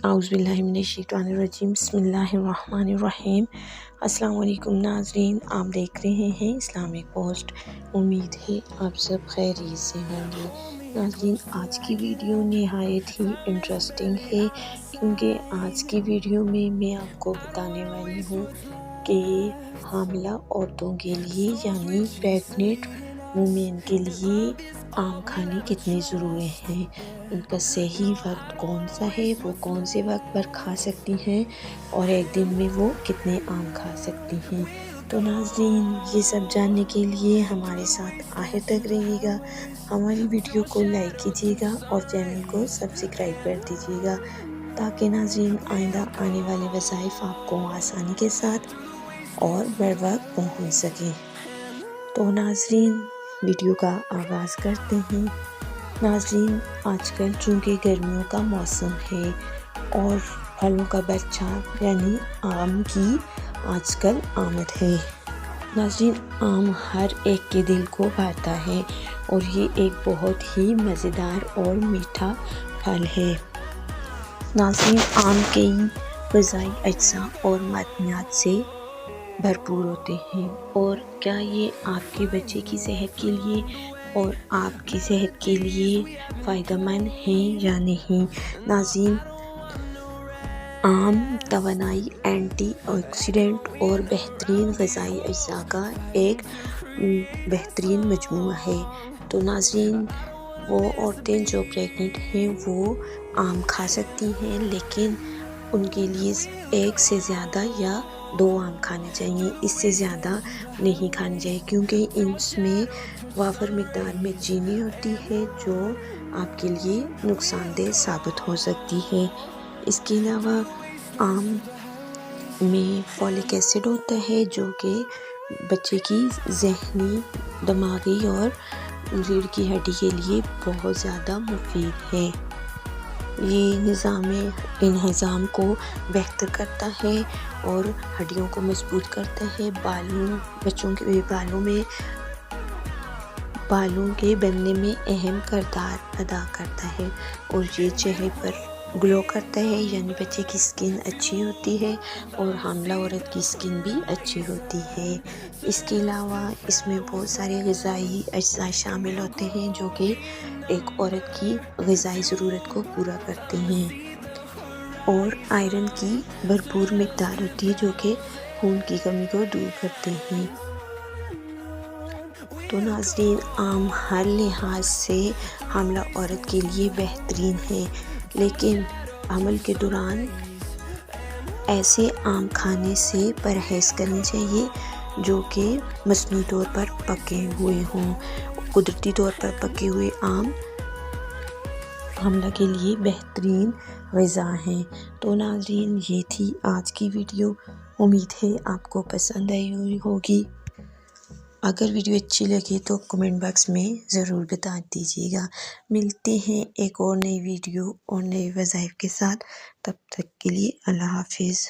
اعوذ باللہ من الشیطان الرجیم، بسم اللہ الرحمن الرحیم۔ السلام علیکم ناظرین، آپ دیکھ رہے ہیں اسلامک پوسٹ۔ امید ہے آپ سب خیریت سے ہوں گے۔ ناظرین، آج کی ویڈیو نہایت ہی انٹرسٹنگ ہے، کیونکہ آج کی ویڈیو میں آپ کو بتانے والی ہوں کہ حاملہ عورتوں کے لیے یعنی پریگننٹ وومین کے لیے آم کھانے کتنے ضروری ہیں، ان کا صحیح وقت کون سا ہے، وہ کون سے وقت پر کھا سکتی ہیں اور ایک دن میں وہ کتنے آم کھا سکتی ہیں۔ تو ناظرین، یہ سب جاننے کے لیے ہمارے ساتھ آخر تک رہیے گا۔ ہماری ویڈیو کو لائک کیجیے گا اور چینل کو سبسکرائب کر دیجیے گا، تاکہ ناظرین آئندہ آنے والے وظائف آپ کو آسانی کے ساتھ اور بر وقت پہنچ سکیں۔ تو ناظرین، ویڈیو کا آغاز کرتے ہیں۔ ناظرین، آج کل چونکہ گرمیوں کا موسم ہے اور پھلوں کا بچہ یعنی آم کی آج کل آمد ہے۔ ناظرین، آم ہر ایک کے دل کو بھاتا ہے اور یہ ایک بہت ہی مزیدار اور میٹھا پھل ہے۔ ناظرین، آم کئی غذائی اجزاء اور معدنیات سے بھرپور ہوتے ہیں، اور کیا یہ آپ کے بچے کی صحت کے لیے اور آپ کی صحت کے لیے فائدہ مند ہیں یا نہیں؟ ناظرین، آم توانائی، اینٹی آکسیڈنٹ اور بہترین غذائی اجزاء کا ایک بہترین مجموعہ ہے۔ تو ناظرین، وہ عورتیں جو پریگننٹ ہیں وہ آم کھا سکتی ہیں، لیکن ان کے لیے ایک سے زیادہ یا 2 آم کھانے چاہیے، اس سے زیادہ نہیں کھانے چاہیے، کیونکہ اس میں وافر مقدار میں چینی ہوتی ہے جو آپ کے لیے نقصان دہ ثابت ہو سکتی ہے۔ اس کے علاوہ آم میں فولک ایسڈ ہوتا ہے جو کہ بچے کی ذہنی، دماغی اور ریڑھ کی ہڈی کے لیے بہت زیادہ مفید ہے۔ یہ نظام انہضام کو بہتر کرتا ہے اور ہڈیوں کو مضبوط کرتا ہے، بچوں کے بالوں کے بننے میں اہم کردار ادا کرتا ہے، اور یہ چہرے پر گلو کرتا ہے، یعنی بچے کی سکن اچھی ہوتی ہے اور حاملہ عورت کی سکن بھی اچھی ہوتی ہے۔ اس کے علاوہ اس میں بہت سارے غذائی اجزاء شامل ہوتے ہیں جو کہ ایک عورت کی غذائی ضرورت کو پورا کرتے ہیں، اور آئرن کی بھرپور مقدار ہوتی ہے جو کہ خون کی کمی کو دور کرتے ہیں۔ تو ناظرین، آم ہر لحاظ سے حاملہ عورت کے لیے بہترین ہے، لیکن حمل کے دوران ایسے آم کھانے سے پرہیز کرنی چاہیے جو کہ مصنوعی طور پر پکے ہوئے ہوں۔ قدرتی طور پر پکے ہوئے آم حاملہ کے لیے بہترین غذا ہیں۔ تو ناظرین، یہ تھی آج کی ویڈیو، امید ہے آپ کو پسند آئی ہوگی۔ اگر ویڈیو اچھی لگے تو کمنٹ باکس میں ضرور بتا دیجیے گا۔ ملتے ہیں ایک اور نئی ویڈیو اور نئے وظائف کے ساتھ، تب تک کے لیے اللہ حافظ۔